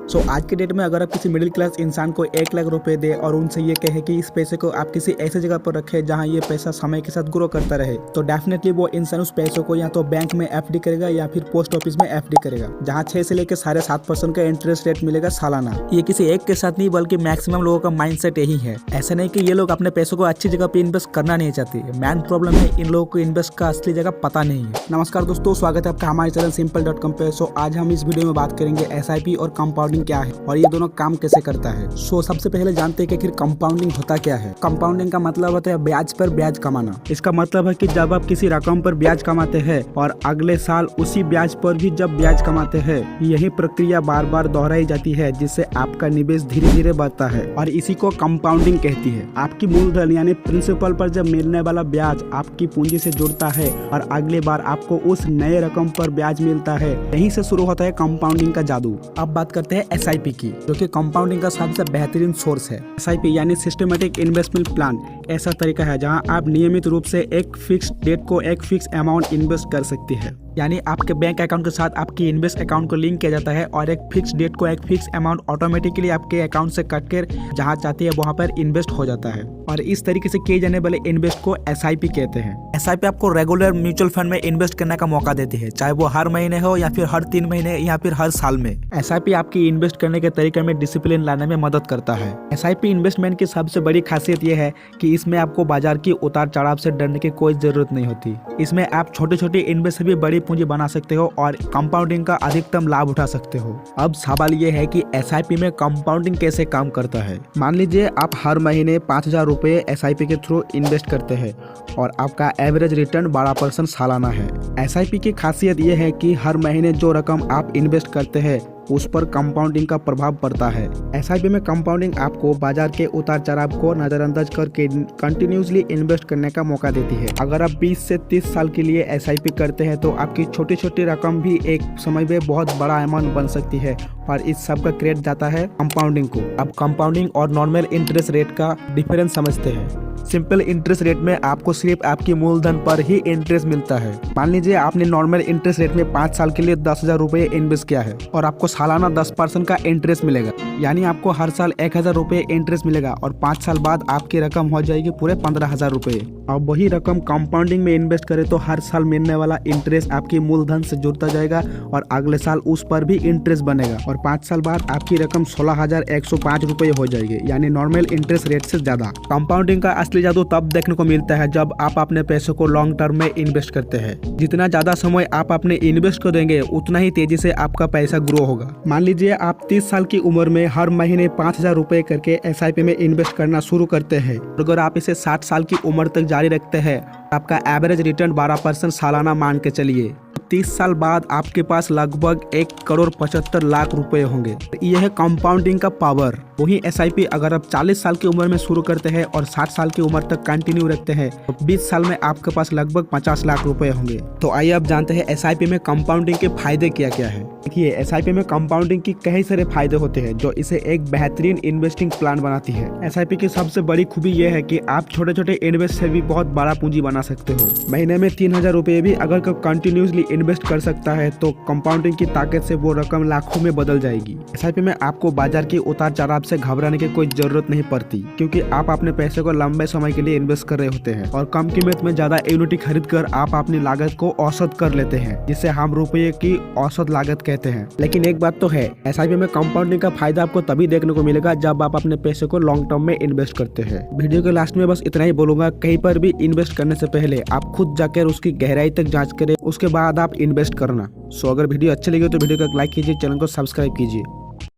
आज के डेट में अगर आप किसी मिडिल क्लास इंसान को 1 लाख रुपए दे और उनसे ये कहे कि इस पैसे को आप किसी ऐसे जगह पर रखें जहां ये पैसा समय के साथ ग्रो करता रहे, तो डेफिनेटली वो इंसान उस पैसों को या तो बैंक में एफडी करेगा या फिर पोस्ट ऑफिस में एफडी करेगा, जहां 6 से लेकर 7.5% का इंटरेस्ट रेट मिलेगा सालाना। ये किसी एक के साथ नहीं बल्कि मैक्सिमम लोगों का माइंडसेट यही है। ऐसा नहीं कि ये लोग अपने पैसों को अच्छी जगह पे इन्वेस्ट करना नहीं चाहते, मेन प्रॉब्लम है इन लोगों को इन्वेस्ट का असली जगह पता नहीं है। नमस्कार दोस्तों, स्वागत है आपका हमारे चैनल simple.com पे। आज हम इस वीडियो में बात करेंगे SIP और कंपाउंडिंग क्या है और ये दोनों काम कैसे करता है। सबसे पहले जानते हैं कि आखिर कंपाउंडिंग होता क्या है। कंपाउंडिंग का मतलब होता है ब्याज पर ब्याज कमाना। इसका मतलब है कि जब आप किसी रकम पर ब्याज कमाते हैं और अगले साल उसी ब्याज पर भी जब ब्याज कमाते हैं, यही प्रक्रिया बार बार दोहराई जाती है, जिससे आपका निवेश धीरे धीरे बढ़ता है और इसी को कंपाउंडिंग कहती है। आपकी मूलधन यानी प्रिंसिपल पर जब मिलने वाला ब्याज आपकी पूंजी से जुड़ता है और अगले बार आपको उस नए रकम पर ब्याज मिलता है, यहीं से शुरू होता है कंपाउंडिंग का जादू। अब बात करते हैं SIP की, जो कि कंपाउंडिंग का सबसे बेहतरीन सोर्स है। SIP यानी सिस्टमेटिक इन्वेस्टमेंट प्लान ऐसा तरीका है जहां आप नियमित रूप से एक फिक्स डेट को एक फिक्स अमाउंट इन्वेस्ट कर सकती है। यानी आपके बैंक अकाउंट के साथ आपकी इन्वेस्ट अकाउंट को लिंक किया जाता है और एक फिक्स डेट को एक फिक्स अमाउंट ऑटोमेटिकली आपके अकाउंट से कट कर जहां चाहती है वहां पर इन्वेस्ट हो जाता है। और इस तरीके से किए जाने वाले इन्वेस्ट को SIP कहते हैं। SIP आपको रेगुलर म्यूचुअल फंड में इन्वेस्ट करने का मौका देती है, चाहे वो हर महीने हो या फिर हर 3 महीने या फिर हर साल में। SIP आपकी इन्वेस्ट करने के तरीके में डिसिप्लिन लाने में मदद करता है। SIP इन्वेस्टमेंट की सबसे बड़ी खासियत यह है कि इसमें आपको बाजार की उतार चढ़ाव से डरने की कोई जरूरत नहीं होती। इसमें आप छोटे छोटे इन्वेस्ट से भी बड़ी पूंजी बना सकते हो और कंपाउंडिंग का अधिकतम लाभ उठा सकते हो। अब सवाल ये है कि SIP में कंपाउंडिंग कैसे काम करता है। मान लीजिए आप हर महीने 5,000 रुपए SIP के थ्रू इन्वेस्ट करते हैं और आपका एवरेज रिटर्न 12% सालाना है। SIP की खासियत यह है कि हर महीने जो रकम आप इन्वेस्ट करते हैं उस पर कंपाउंडिंग का प्रभाव पड़ता है। SIP में कंपाउंडिंग आपको बाजार के उतार चढ़ाव को नजरअंदाज करके कंटिन्यूसली इन्वेस्ट करने का मौका देती है। अगर आप 20 से 30 साल के लिए SIP करते हैं तो आपकी छोटी छोटी रकम भी एक समय में बहुत बड़ा अमाउंट बन सकती है और इस सब का क्रेडिट जाता है कंपाउंडिंग को। अब कंपाउंडिंग और नॉर्मल इंटरेस्ट रेट का डिफरेंस समझते हैं। सिंपल इंटरेस्ट रेट में आपको सिर्फ आपकी मूलधन पर ही इंटरेस्ट मिलता है। मान लीजिए आपने नॉर्मल इंटरेस्ट रेट में 5 साल के लिए 10,000 रुपए इन्वेस्ट किया है और आपको सालाना 10% का इंटरेस्ट मिलेगा, यानी आपको हर साल 1,000 रुपए इंटरेस्ट मिलेगा और 5 साल बाद आपकी रकम हो जाएगी पूरे 15,000 रुपए। अब वही रकम कंपाउंडिंग में इन्वेस्ट करे तो हर साल मिलने वाला इंटरेस्ट आपकी मूलधन से जुड़ता जाएगा और अगले साल उस पर भी इंटरेस्ट बनेगा और 5 साल बाद आपकी रकम 16,105 रुपए हो जाएगी, यानी नॉर्मल इंटरेस्ट रेट से ज्यादा। कंपाउंडिंग का असली जादू तब देखने को मिलता है जब आप अपने पैसों को लॉन्ग टर्म में इन्वेस्ट करते हैं। जितना ज्यादा समय आप अपने इन्वेस्ट को देंगे उतना ही तेजी से आपका पैसा ग्रो होगा। मान लीजिए आप 30 साल की उम्र में हर महीने 5,000 रुपए करके SIP में इन्वेस्ट करना शुरू करते हैं। अगर आप इसे 60 साल की उम्र तक जारी रखते हैं, आपका एवरेज रिटर्न 12% सालाना मान के चलिए। 30 साल बाद आपके पास लगभग 1,75,00,000 रुपए होंगे। यह है कंपाउंडिंग का पावर। वही SIP अगर आप 40 साल की उम्र में शुरू करते हैं और 60 साल की उम्र तक कंटिन्यू रखते हैं तो 20 साल में आपके पास लगभग 50 लाख रुपए होंगे। तो आइए अब जानते हैं SIP में कंपाउंडिंग के फायदे क्या क्या है। देखिए, SIP में कंपाउंडिंग की कई सारे फायदे होते हैं जो इसे एक बेहतरीन इन्वेस्टिंग प्लान बनाती है। SIP की सबसे बड़ी खूबी यह है कि आप छोटे छोटे इन्वेस्ट से भी बहुत बड़ा पूंजी बना सकते हो। महीने में 3,000 रुपए भी अगर कंटिन्यूसली इन्वेस्ट कर सकता है तो कंपाउंडिंग की ताकत से वो रकम लाखों में बदल जाएगी। SIP में आपको बाजार की उतार चढ़ाव से घबराने की कोई जरूरत नहीं पड़ती, क्योंकि आप अपने पैसे को लंबे समय के लिए इन्वेस्ट कर रहे होते हैं और कम कीमत में ज्यादा यूनिट खरीद कर आप अपनी लागत को औसत कर लेते हैं, जिसे हम रुपये की औसत लागत कहते हैं। लेकिन एक बात तो है, SIP में कंपाउंडिंग का फायदा आपको तभी देखने को मिलेगा जब आप अपने पैसे को लॉन्ग टर्म में इन्वेस्ट करते हैं। वीडियो के लास्ट में बस इतना ही बोलूंगा, कहीं पर भी इन्वेस्ट करने से पहले आप खुद जाकर उसकी गहराई तक जांच करें, उसके बाद आप इन्वेस्ट करना। अगर वीडियो अच्छी लगी तो वीडियो को लाइक कीजिए, चैनल को सब्सक्राइब कीजिए।